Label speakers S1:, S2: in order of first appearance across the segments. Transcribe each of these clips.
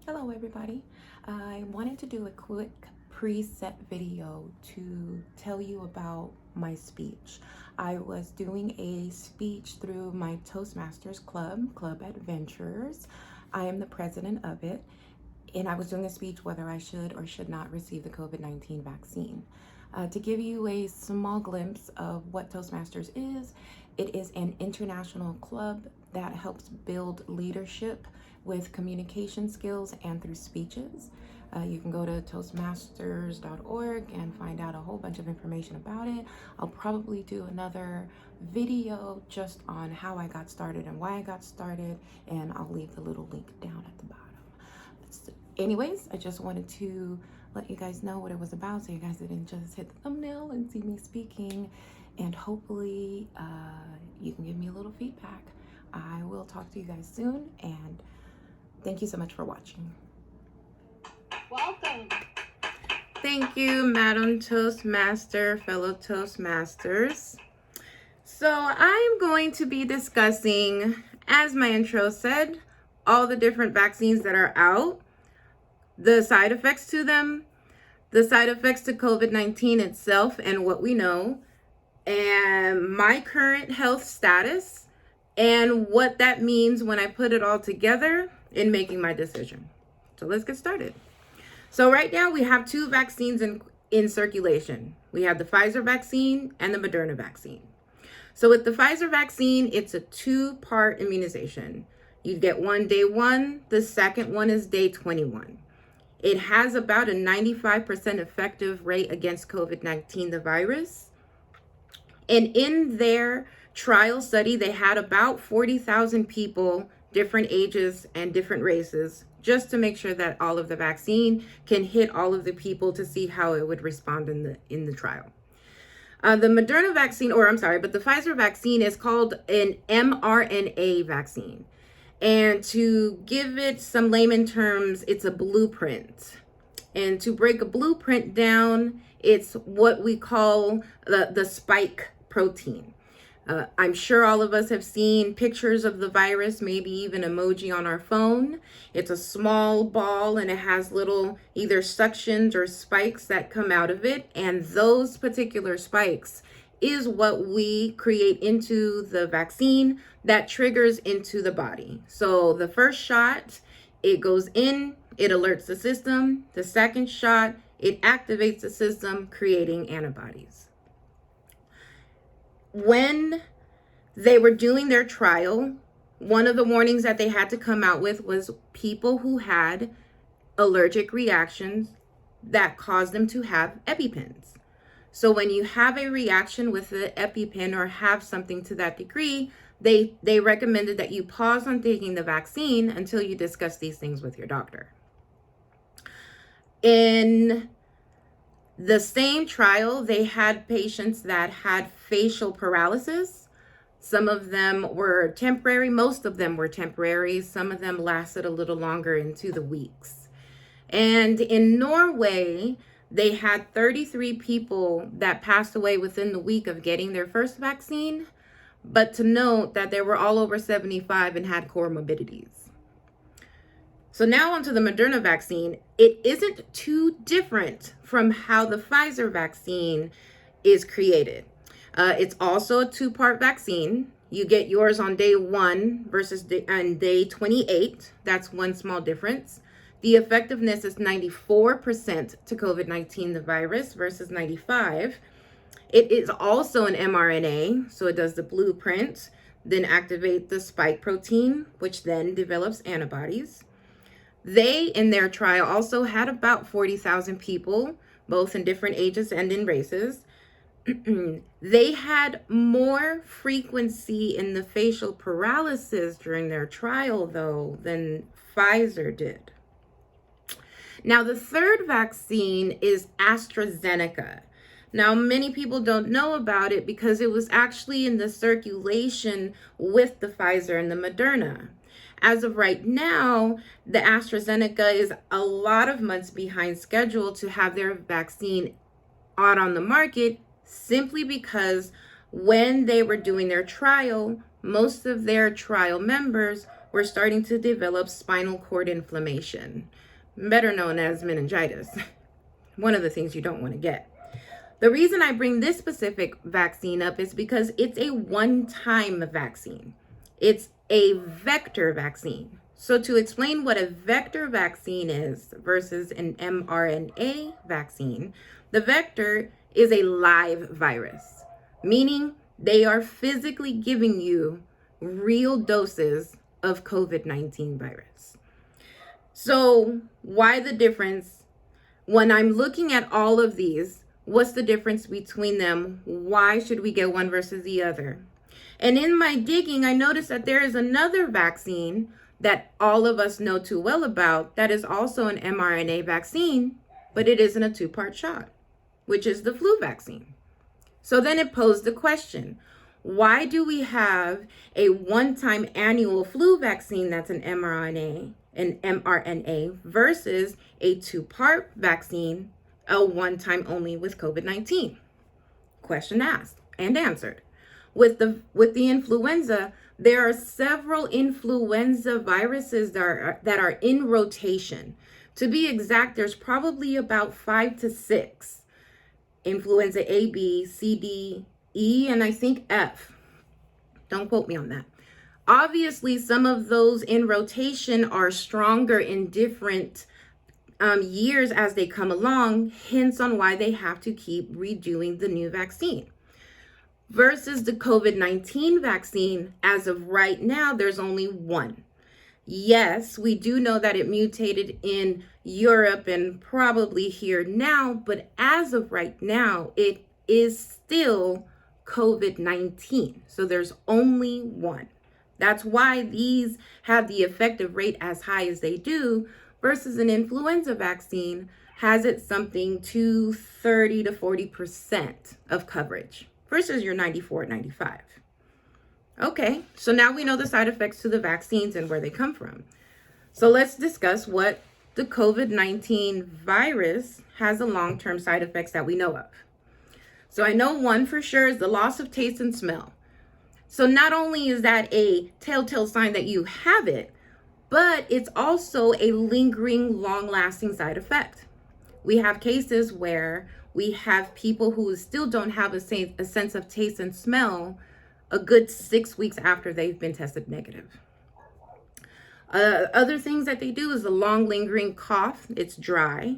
S1: Hello everybody. I wanted to do a quick preset video to tell you about my speech. I was doing a speech through my Toastmasters Club Adventures. I am the president of it, and I was doing a speech whether I should or should not receive the COVID-19 vaccine. To give you a small glimpse of what Toastmasters is, it is an international club that helps build leadership with communication skills and through speeches. You can go to toastmasters.org and find out a whole bunch of information about it. I'll probably do another video just on how I got started and why I got started, and I'll leave the little link down at the bottom. Anyways, I just wanted to let you guys know what it was about so you guys didn't just hit the thumbnail and see me speaking, and hopefully you can give me a little feedback. I will talk to you guys soon, and thank you so much for watching.
S2: Welcome.
S1: Thank you, Madam Toastmaster, fellow Toastmasters. So I'm going to be discussing, as my intro said, all the different vaccines that are out, the side effects to them, the side effects to COVID-19 itself and what we know, and my current health status, and what that means when I put it all together in making my decision. So let's get started. So right now we have two vaccines in circulation. We have the Pfizer vaccine and the Moderna vaccine. So with the Pfizer vaccine, it's a two-part immunization. You get one day 1, the second one is day 21. It has about a 95% effective rate against COVID-19, the virus. And in their trial study, they had about 40,000 people, different ages and different races, just to make sure that all of the vaccine can hit all of the people to see how it would respond in the trial. The Moderna vaccine, but the Pfizer vaccine is called an mRNA vaccine. And to give it some layman terms, it's a blueprint. And to break a blueprint down, it's what we call the spike protein. I'm sure all of us have seen pictures of the virus, maybe even emoji on our phone. It's a small ball and it has little either suctions or spikes that come out of it. And those particular spikes is what we create into the vaccine that triggers into the body. So the first shot, it goes in, it alerts the system. The second shot, it activates the system, creating antibodies. When they were doing their trial, one of the warnings that they had to come out with was people who had allergic reactions that caused them to have EpiPens. So when you have a reaction with the EpiPen or have something to that degree, they recommended that you pause on taking the vaccine until you discuss these things with your doctor. In the same trial, they had patients that had facial paralysis. Some of them were temporary, most of them were temporary. Some of them lasted a little longer into the weeks. And in Norway, they had 33 people that passed away within the week of getting their first vaccine, but to note that they were all over 75 and had comorbidities. So now onto the Moderna vaccine. It isn't too different from how the Pfizer vaccine is created. It's also a two-part vaccine. You get yours on day 1 versus on day 28. That's one small difference. The effectiveness is 94% to COVID-19, the virus, versus 95%. It is also an mRNA, so it does the blueprint, then activate the spike protein, which then develops antibodies. They, in their trial, also had about 40,000 people, both in different ages and in races. They had more frequency in the facial paralysis during their trial, though, than Pfizer did. Now, the third vaccine is AstraZeneca. Now, many people don't know about it because it was actually in the circulation with the Pfizer and the Moderna. As of right now, the AstraZeneca is a lot of months behind schedule to have their vaccine out on the market, simply because when they were doing their trial, most of their trial members we're starting to develop spinal cord inflammation, better known as meningitis. One of the things you don't want to get. The reason I bring this specific vaccine up is because it's a one-time vaccine. It's a vector vaccine. So to explain what a vector vaccine is versus an mRNA vaccine, the vector is a live virus, meaning they are physically giving you real doses of COVID-19 virus. So why the difference? When I'm looking at all of these, what's the difference between them? Why should we get one versus the other? And in my digging, I noticed that there is another vaccine that all of us know too well about that is also an mRNA vaccine, but it isn't a two-part shot, which is the flu vaccine. So then it posed the question, why do we have a one-time annual flu vaccine that's an mRNA versus a two-part vaccine, a one-time only with COVID-19? Question asked and answered. With the influenza, there are several influenza viruses that are in rotation. To be exact, there's probably about 5 to 6. Influenza A, B, C, D, E, and I think F. Don't quote me on that. Obviously, some of those in rotation are stronger in different years as they come along, hence on why they have to keep redoing the new vaccine. Versus the COVID-19 vaccine, as of right now, there's only one. Yes, we do know that it mutated in Europe and probably here now, but as of right now, it is still COVID-19. So there's only one. That's why these have the effective rate as high as they do, versus an influenza vaccine has it something to 30 to 40% of coverage versus your 94, 95. Okay, so now we know the side effects to the vaccines and where they come from. So let's discuss what the COVID-19 virus has the long-term side effects that we know of. So I know one for sure is the loss of taste and smell. So not only is that a telltale sign that you have it, but it's also a lingering, long-lasting side effect. We have cases where we have people who still don't have a sense of taste and smell a good 6 weeks after they've been tested negative. Other things that they do is a long lingering cough. It's dry.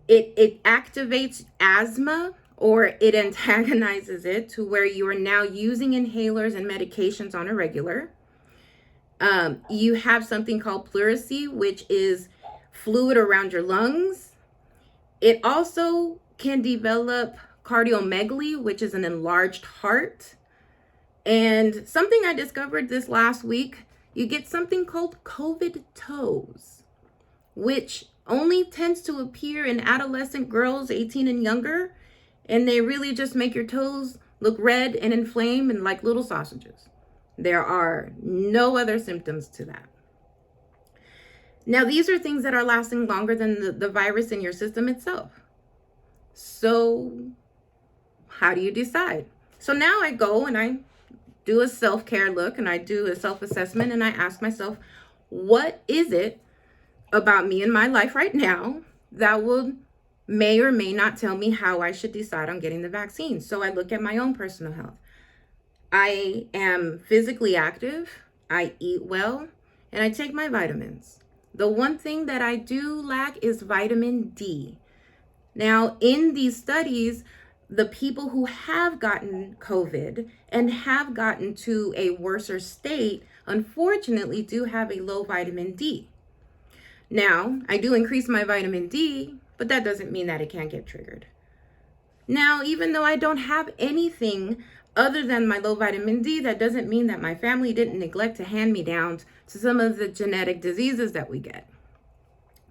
S1: It activates asthma, or it antagonizes it to where you are now using inhalers and medications on a regular. You have something called pleurisy, which is fluid around your lungs. It also can develop cardiomegaly, which is an enlarged heart. And something I discovered this last week, you get something called COVID toes, which only tends to appear in adolescent girls 18 and younger. And they really just make your toes look red and inflamed and like little sausages. There are no other symptoms to that. Now, these are things that are lasting longer than the virus in your system itself. So how do you decide? So now I go and I do a self-care look and I do a self-assessment and I ask myself, what is it about me in my life right now that may or may not tell me how I should decide on getting the vaccine? So I look at my own personal health. I am physically active, I eat well, and I take my vitamins. The one thing that I do lack is vitamin D. Now, in these studies, the people who have gotten COVID and have gotten to a worser state, unfortunately, do have a low vitamin D. Now, I do increase my vitamin D, but that doesn't mean that it can't get triggered. Now, even though I don't have anything other than my low vitamin D, that doesn't mean that my family didn't neglect to hand me down to some of the genetic diseases that we get.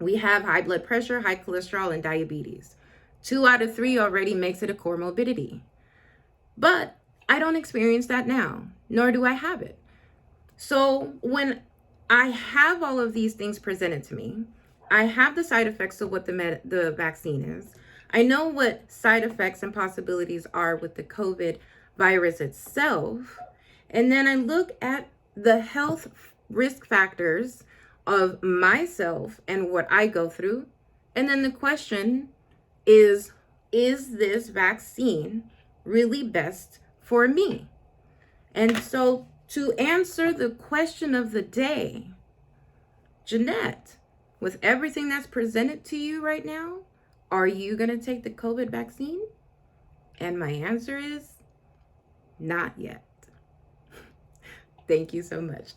S1: We have high blood pressure, high cholesterol, and diabetes. 2 out of 3 already makes it a comorbidity. But I don't experience that now, nor do I have it. So when I have all of these things presented to me, I have the side effects of what the vaccine is. I know what side effects and possibilities are with the COVID virus itself. And then I look at the health risk factors of myself and what I go through. And then the question is this vaccine really best for me? And so to answer the question of the day, Jeanette, with everything that's presented to you right now, are you going to take the COVID vaccine? And my answer is not yet. Thank you so much.